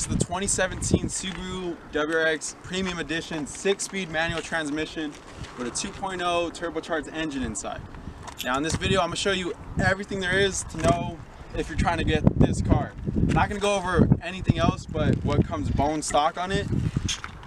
is the 2017 Subaru WRX Premium Edition 6-speed manual transmission with a 2.0 turbocharged engine inside. Now in this video, I'm going to show you everything there is to know if you're trying to get this car. I'm not going to go over anything else but what comes bone stock on it.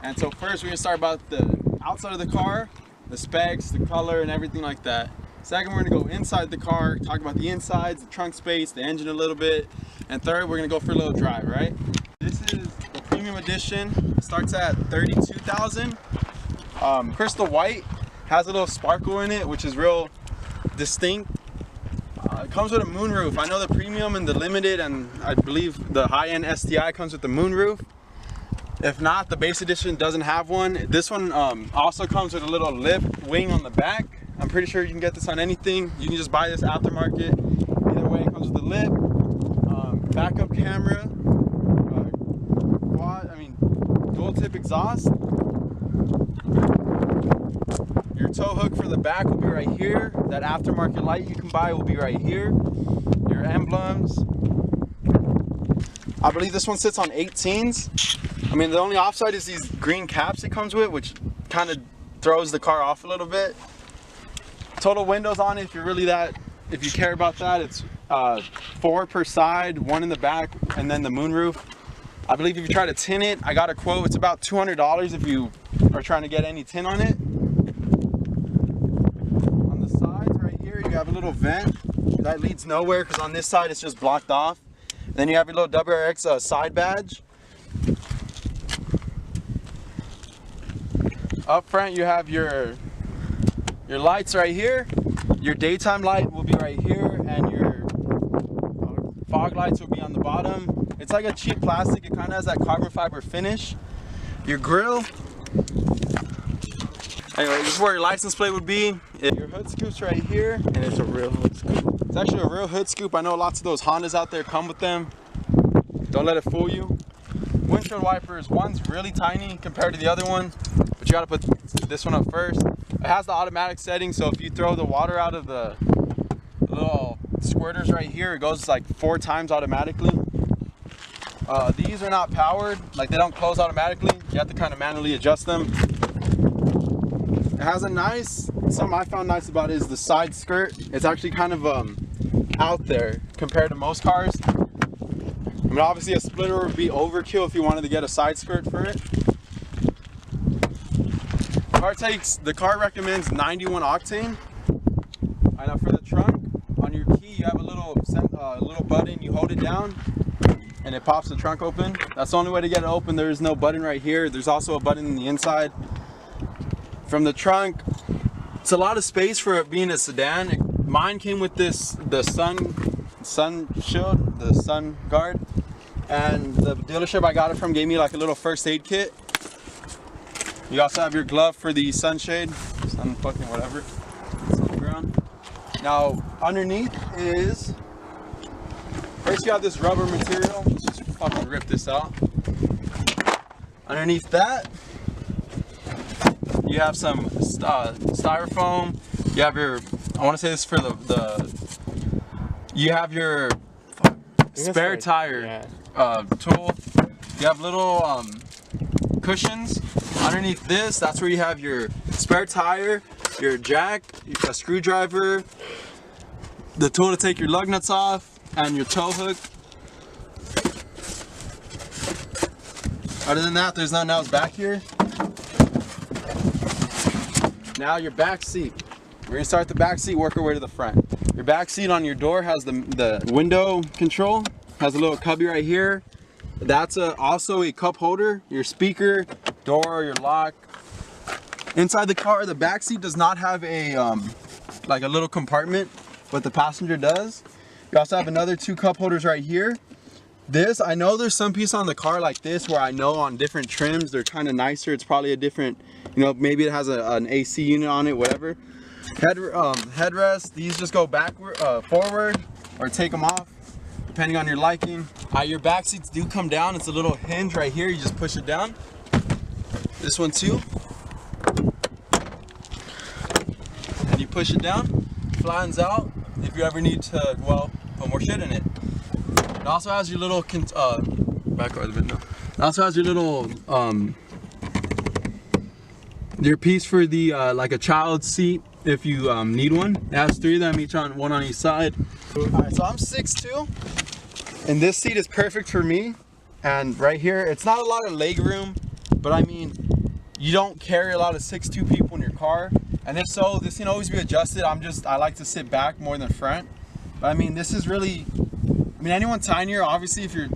And so first we're going to start about the outside of the car, the specs, the color, and everything like that. Second, we're going to go inside the car, talk about the insides, the trunk space, the engine a little bit. And third, we're going to go for a little drive, right? This is the Premium Edition. It starts at $32,000. Crystal white, has a little sparkle in it, which is real distinct. It comes with a moonroof. I know the Premium and the Limited, and I believe the high-end STI comes with the moonroof. If not, the base edition doesn't have one. This one also comes with a little lift wing on the back. I'm pretty sure you can get this on anything. You can just buy this aftermarket. Either way, it comes with a lift, backup camera, dual tip exhaust. Your tow hook for the back will be right here. That aftermarket light you can buy will be right here. Your emblems. I believe this one sits on 18s. I mean, the only offside is these green caps it comes with, which kind of throws the car off a little bit. Total windows on it, if you care about that, it's 4 per side, 1 in the back, and then the moonroof. I believe if you try to tint it, I got a quote, it's about $200 if you are trying to get any tint on it. On the sides right here, you have a little vent that leads nowhere because on this side it's just blocked off. Then you have your little WRX side badge. Up front you have your lights right here. Your daytime light will be right here, and your fog lights will be on the bottom. It's like a cheap plastic. It kind of has that carbon fiber finish. Your grille. Anyway, this is where your license plate would be. Your hood scoop's right here, and it's a real hood scoop. It's actually a real hood scoop. I know lots of those Hondas out there come with them. Don't let it fool you. Windshield wipers. One's really tiny compared to the other one, but you got to put this one up first. It has the automatic setting, so if you throw the water out of the little squirters right here, it goes like 4 times automatically. These are not powered, like they don't close automatically. You have to kind of manually adjust them. It has something I found nice about it is the side skirt. It's actually kind of out there compared to most cars. I mean, obviously a splitter would be overkill if you wanted to get a side skirt for it. The car recommends 91 octane. And now for the trunk, on your key you have a little button. You hold it down and it pops the trunk open. That's the only way to get it open. There is no button right here. There's also a button in the inside. From the trunk, it's a lot of space for it being a sedan. Mine came with the sun shield, the sun guard, and the dealership I got it from gave me like a little first aid kit. You also have your glove for the sunshade, sun fucking whatever. It's on the ground. Now underneath is, first you have this rubber material. Let's just fucking rip this out. Underneath that, you have some styrofoam. You have your, I want to say this for you have your spare tire tool. You have little cushions. Underneath this, that's where you have your spare tire, your jack, a screwdriver, the tool to take your lug nuts off, and your tow hook. Other than that, there's nothing else back here. Now your back seat. We're gonna start the back seat, work our way to the front. Your back seat on your door has the window control, has a little cubby right here. That's also a cup holder, your speaker, door, your lock. Inside the car, the back seat does not have a like a little compartment, but the passenger does. You also have another 2 cup holders right here. This, I know there's some piece on the car like this where I know on different trims they're kind of nicer. It's probably a different, you know, maybe it has an AC unit on it, whatever. Headrest, these just go forward or take them off depending on your liking. Your back seats do come down. It's a little hinge right here. You just push it down. This one too. And you push it down, flattens out if you ever need to, well, put more shit in it. It also has your little back over the window. It also has your little your piece for the like a child seat if you need one. It has 3 of them, one on each side. Alright, so I'm 6'2", and this seat is perfect for me. And right here, it's not a lot of leg room, but I mean, you don't carry a lot of 6'2" people in your car. And if so, this can always be adjusted. I like to sit back more than front. But I mean, this is really, I mean, anyone tinier, obviously if you're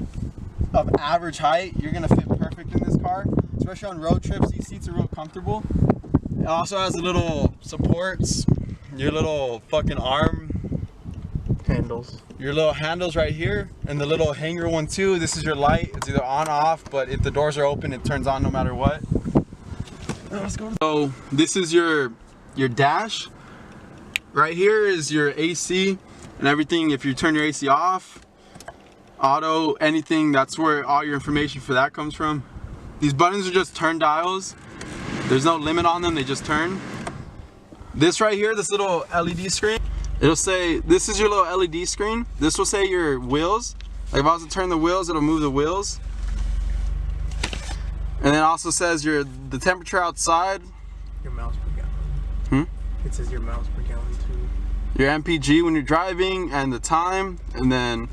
of average height, you're gonna fit perfect in this car. Especially on road trips, these seats are real comfortable. It also has the little supports, your little fucking arm handles. Your little handles right here, and the little hanger one too. This is your light. It's either on or off, but if the doors are open, it turns on no matter what. Let's go. So this is your dash. Right here is your AC and everything. If you turn your AC off, auto, anything, that's where all your information for that comes from. These buttons are just turn dials. There's no limit on them, they just turn. This right here, this little LED screen, it'll say, this is your little LED screen. This will say your wheels. Like if I was to turn the wheels, it'll move the wheels. And then it also says the temperature outside. Your miles per gallon. It says your miles per gallon too. Your MPG when you're driving and the time. And then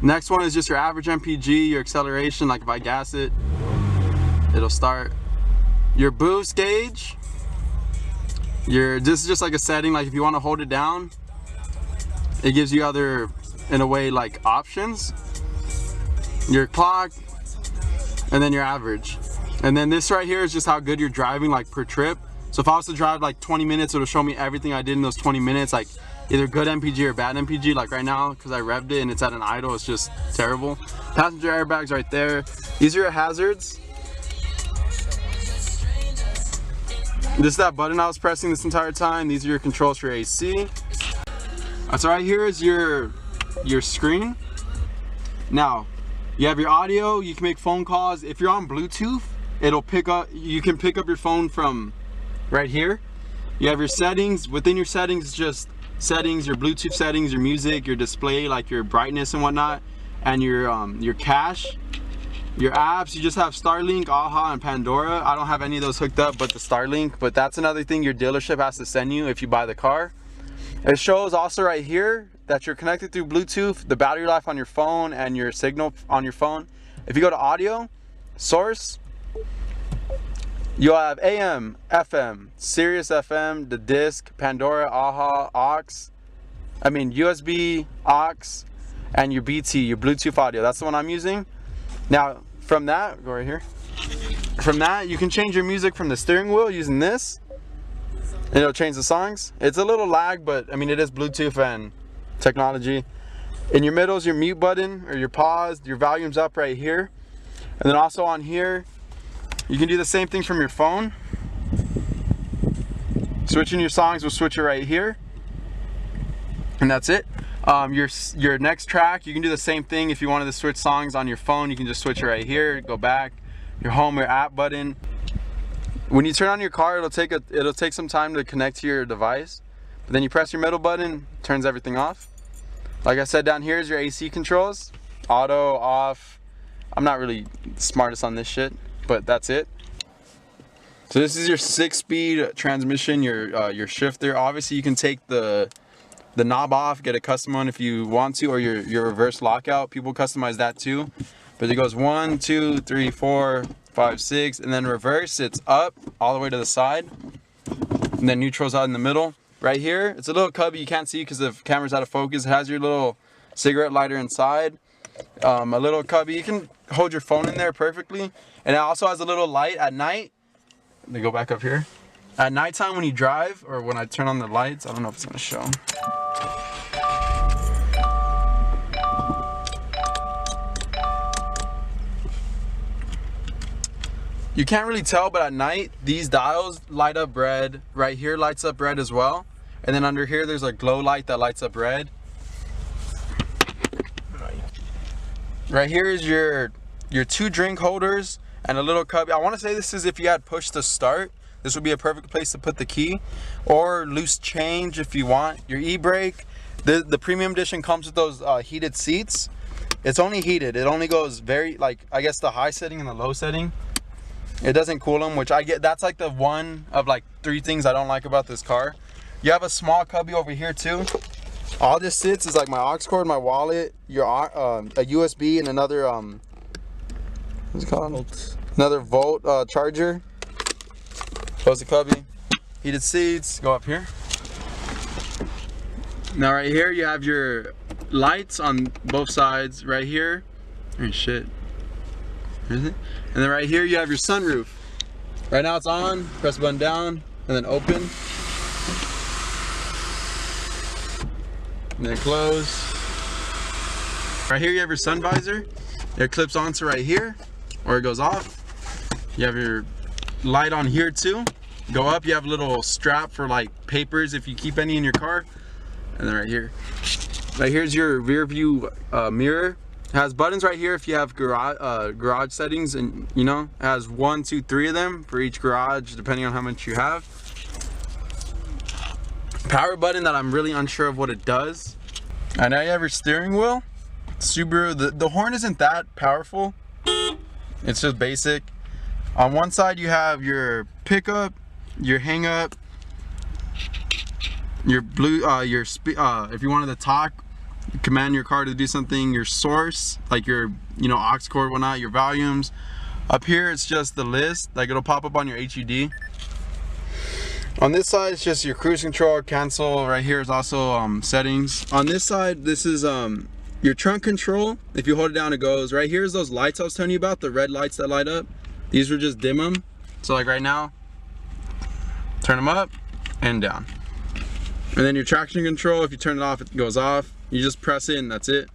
next one is just your average MPG, your acceleration, like if I gas it, it'll start. Your boost gauge. This is just like a setting, like if you want to hold it down, it gives you other, in a way, like options. Your clock, and then your average. And then this right here is just how good you're driving, like per trip. So if I was to drive like 20 minutes, it'll show me everything I did in those 20 minutes, like either good MPG or bad MPG. Like right now, because I revved it and it's at an idle, it's just terrible. Passenger airbags right there. These are your hazards. This is that button I was pressing this entire time. These are your controls for AC. So right here is your screen. Now, you have your audio, you can make phone calls. If you're on Bluetooth, it'll pick up, you can pick up your phone from right here. You have your settings. Within your settings, just settings, your Bluetooth settings, your music, your display, like your brightness and whatnot, and your cache. Your apps, you just have Starlink, AHA, and Pandora. I don't have any of those hooked up but the Starlink, but that's another thing your dealership has to send you if you buy the car. It shows also right here that you're connected through Bluetooth, the battery life on your phone, and your signal on your phone. If you go to audio, source, you'll have AM, FM, Sirius FM, the disc, Pandora, AHA, USB, aux, and your BT, your Bluetooth audio. That's the one I'm using. Now, from that, go right here. From that, you can change your music from the steering wheel using this, and it'll change the songs. It's a little lag, but I mean, it is Bluetooth and technology. In your middle is your mute button or your pause. Your volume's up right here. And then also on here, you can do the same thing from your phone. Switching your songs will switch it right here. And that's it. Your next track, you can do the same thing. If you wanted to switch songs on your phone, you can just switch it right here, go back. Your home or app button. When you turn on your car, it'll take some time to connect to your device. But then you press your middle button, turns everything off. Like I said, down here is your AC controls. Auto, off. I'm not really smartest on this shit, but that's it. So this is your 6-speed transmission, your shifter. Obviously you can take the knob off, get a custom one if you want to, or your reverse lockout. People customize that too. But it goes 1, 2, 3, 4, 5, 6, and then reverse, it's up all the way to the side. And then neutral's out in the middle. Right here, it's a little cubby you can't see because the camera's out of focus. It has your little cigarette lighter inside. A little cubby, you can hold your phone in there perfectly. And it also has a little light at night. Let me go back up here. At nighttime when you drive, or when I turn on the lights, I don't know if it's gonna show. You can't really tell, but at night, these dials light up red. Right here lights up red as well. And then under here, there's a glow light that lights up red. Right here is your 2 drink holders and a little cubby. I want to say this is if you had push to start. This would be a perfect place to put the key, or loose change if you want. Your e-brake. The premium edition comes with those heated seats. It's only heated. It only goes very, like, I guess the high setting and the low setting. It doesn't cool them, which I get. That's like the one of like 3 things I don't like about this car. You have a small cubby over here too. All this sits is like my aux cord, my wallet, your a USB, and another what's it called? Volt. Another volt charger. Close the cubby. Heated seats. Go up here. Now right here you have your lights on both sides. Right here. Oh shit. Is it? And then right here you have your sunroof. Right now it's on. Press the button down and then open. And then close. Right here you have your sun visor. It clips onto right here, or it goes off. You have your light on here too. Go up, you have a little strap for like papers if you keep any in your car. And then right here. Right here's your rear view mirror. It has buttons right here if you have garage settings, and you know, it has 1, 2, 3 of them for each garage depending on how much you have. Power button that I'm really unsure of what it does. And now you have your steering wheel. Subaru, the horn isn't that powerful. It's just basic. On one side you have your pickup, your hang up, your blue, if you wanted to talk, command your car to do something, your source, like your, you know, aux cord, whatnot, your volumes. Up here it's just the list, like it'll pop up on your HUD. On this side it's just your cruise control, cancel. Right here is also settings. On this side, this is your trunk control. If you hold it down, it goes. Right here is those lights I was telling you about, the red lights that light up. These were just dim them. So like right now, turn them up and down. And then your traction control, if you turn it off, it goes off. You just press it and that's it.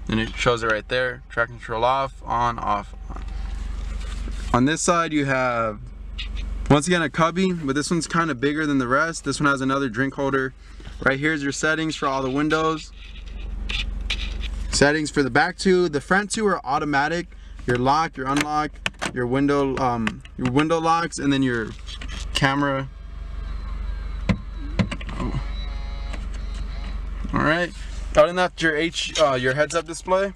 And it shows it right there. Traction control off, on, off, on. On this side you have, once again, a cubby, but this one's kind of bigger than the rest. This one has another drink holder. Right here's your settings for all the windows. Settings for the back 2. The front 2 are automatic. Your lock, your unlock, your window locks, and then your camera. Oh. All right. Other than that, your heads-up display.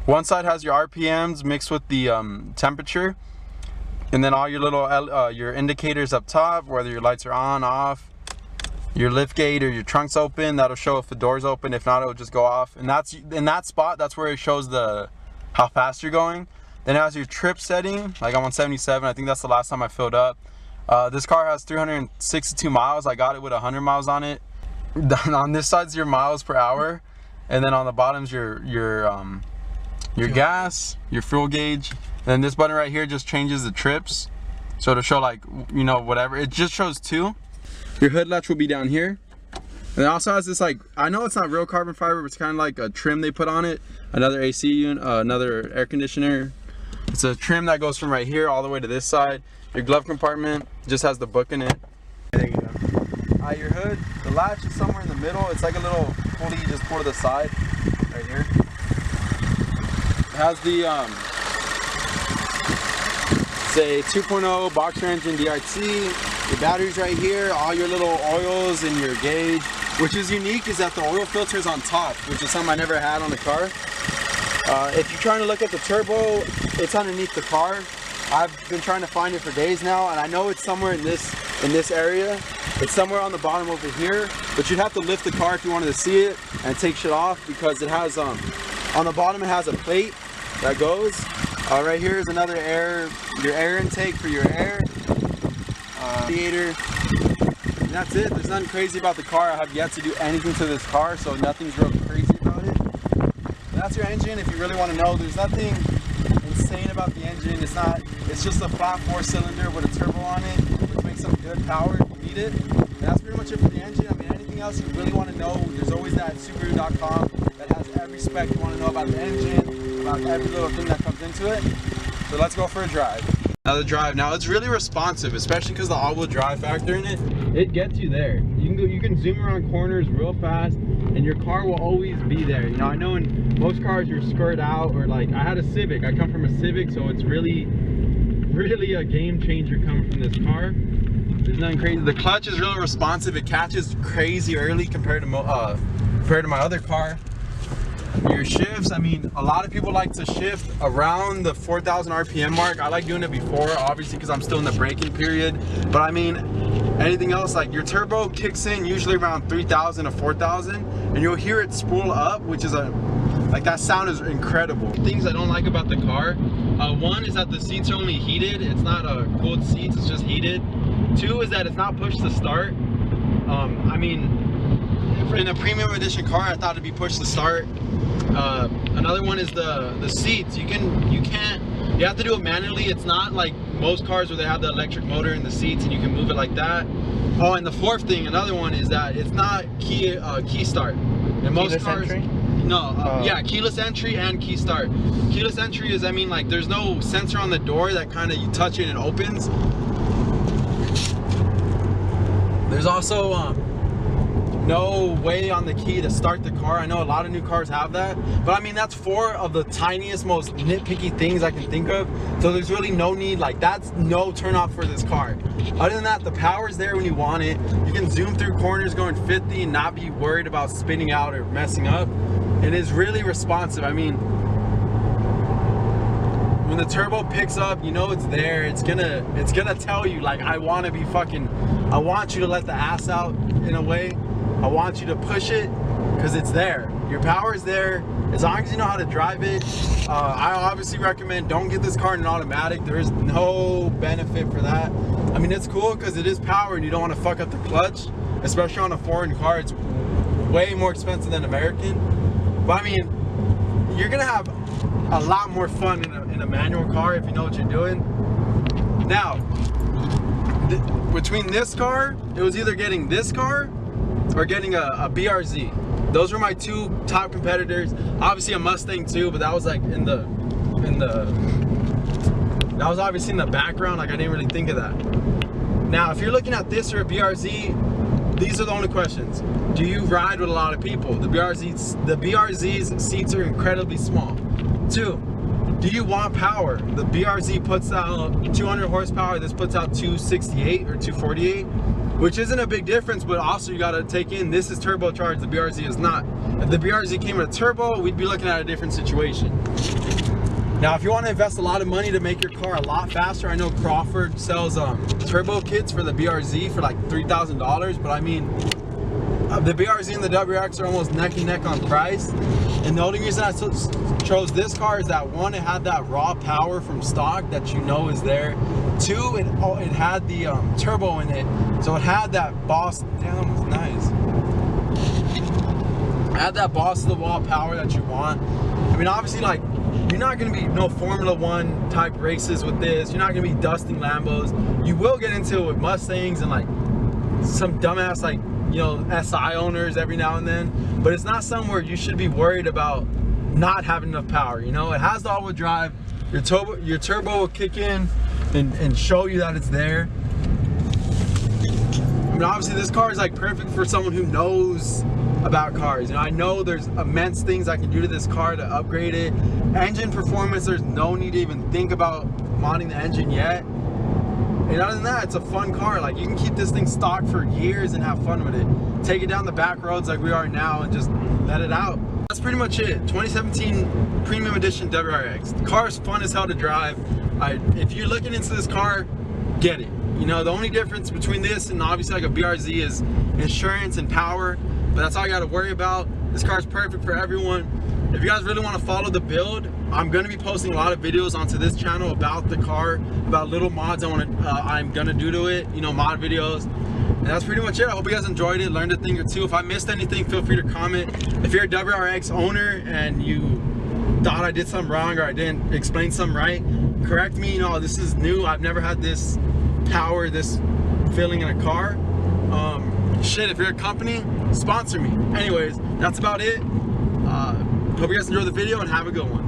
One side has your RPMs mixed with the temperature, and then all your little your indicators up top, whether your lights are on, off, your lift gate or your trunk's open. That'll show if the door's open. If not, it'll just go off. And that's in that spot. That's where it shows how fast you're going. Then it has your trip setting. Like I'm on 77. I think that's the last time I filled up. This car has 362 miles. I got it with 100 miles on it. On this side's your miles per hour, and then on the bottom's your gas, your fuel gauge. And then this button right here just changes the trips, so it'll show, like, you know, whatever. It just shows 2. Your hood latch will be down here, and it also has this, like, I know it's not real carbon fiber, but it's kind of like a trim they put on it. Another AC unit, another air conditioner. It's a trim that goes from right here all the way to this side. Your glove compartment just has the book in it. There you go. Your hood, the latch is somewhere in the middle. It's like a little pulley you just pull to the side, right here. It has the say 2.0 boxer engine DRT. Your batteries right here, all your little oils and your gauge. Which is unique is that the oil filter is on top, which is something I never had on the car. If you're trying to look at the turbo, it's underneath the car. I've been trying to find it for days now, and I know it's somewhere in this area. It's somewhere on the bottom over here, but you'd have to lift the car if you wanted to see it and take shit off, because it has on the bottom it has a plate that goes. Right here is another your air intake for your air radiator. And that's it. There's nothing crazy about the car. I have yet to do anything to this car, so nothing's real crazy about it. And that's your engine. If you really want to know, there's nothing insane about the engine. It's just a flat 4-cylinder with a turbo on it, which makes some good power if you need it. And that's pretty much it for the engine. I mean, anything else you really want to know, there's always that SUBARU.com that has every spec you want to know about the engine, about every little thing that comes into it. So let's go for a drive. Now the drive. Now it's really responsive, especially because the all-wheel drive factor in it. It gets you there. You can zoom around corners real fast, and your car will always be there. You know, I know in most cars you're skirt out, or like I had a Civic. I come from a Civic, so it's really a game changer coming from this car. There's nothing crazy. The clutch is really responsive. It catches crazy early compared to my other car. Your shifts, I mean, a lot of people like to shift around the 4,000 RPM mark. I like doing it before, obviously, because I'm still in the braking period. But I mean, anything else, like your turbo kicks in usually around 3,000 to 4,000, and you'll hear it spool up, which is like that sound is incredible. Things I don't like about the car, one is that the seats are only heated. It's not cooled seats, it's just heated. Two is that it's not push to start. I mean, in a premium edition car, I thought it'd be push to start. Another one is the seats. You have to do it manually. It's not like most cars where they have the electric motor in the seats and you can move it like that. Oh, and the fourth thing, another one, is that it's not key start. In most cars, entry? No, yeah, keyless entry and key start. Keyless entry is, I mean, like there's no sensor on the door that kind of you touch it and it opens. There's also no way on the key to start the car. I know a lot of new cars have that, but I mean, that's four of the tiniest, most nitpicky things I can think of. So there's really no need, like that's no turn off for this car. Other than that, the power's there when you want it. You can zoom through corners going 50 and not be worried about spinning out or messing up. It is really responsive. I mean, when the turbo picks up, you know it's there. It's gonna tell you, like, I want you to let the ass out in a way. I want you to push it because it's there. Your power is there as long as you know how to drive it. I obviously recommend don't get this car in an automatic. There is no benefit for that. I mean, it's cool because it is power and you don't want to fuck up the clutch, especially on a foreign car. It's way more expensive than American. But I mean, you're gonna have a lot more fun in a manual car if you know what you're doing. Now, between this car, it was either getting this car or getting a BRZ. Those were my two top competitors. Obviously a Mustang too, but that was like that was obviously in the background. Like I didn't really think of that. Now, if you're looking at this or a BRZ, these are the only questions. Do you ride with a lot of people? The BRZ's seats are incredibly small. Two, do you want power? The BRZ puts out 200 horsepower. This puts out 268 or 248. Which isn't a big difference, but also you gotta take in, this is turbocharged, the BRZ is not. If the BRZ came with a turbo, we'd be looking at a different situation. Now, if you wanna invest a lot of money to make your car a lot faster, I know Crawford sells turbo kits for the BRZ for like $3,000, but I mean, the BRZ and the WRX are almost neck and neck on price. And the only reason I chose this car is that one, it had that raw power from stock that you know is there. Two, it had the turbo in it, so it had that boss. Damn, that was nice. It had that boss of the wall power that you want. I mean, obviously, like, you're not gonna be no Formula One type races with this. You're not gonna be dusting Lambos. You will get into it with Mustangs and like some dumbass, like, you know, SI owners every now and then, but it's not somewhere you should be worried about not having enough power. You know, it has the all-wheel drive. Your turbo will kick in and show you that it's there. I mean, obviously this car is like perfect for someone who knows about cars. You know, I know there's immense things I can do to this car to upgrade it. Engine performance, there's no need to even think about modding the engine yet. And other than that, it's a fun car. Like, you can keep this thing stock for years and have fun with it. Take it down the back roads like we are now and just let it out. That's pretty much it. 2017 Premium Edition WRX. The car is fun as hell to drive. If you're looking into this car, get it. You know, the only difference between this and obviously like a BRZ is insurance and power, but that's all you got to worry about. This car is perfect for everyone. If you guys really want to follow the build, I'm going to be posting a lot of videos onto this channel about the car, about little mods I'm going to do to it, you know, mod videos. And that's pretty much it. I hope you guys enjoyed it, learned a thing or two. If I missed anything, feel free to comment. If you're a WRX owner and you thought I did something wrong or I didn't explain something right, correct me. You know, this is new. I've never had this power, this feeling in a car. Shit, if you're a company, sponsor me. Anyways, that's about it. Hope you guys enjoyed the video and have a good one.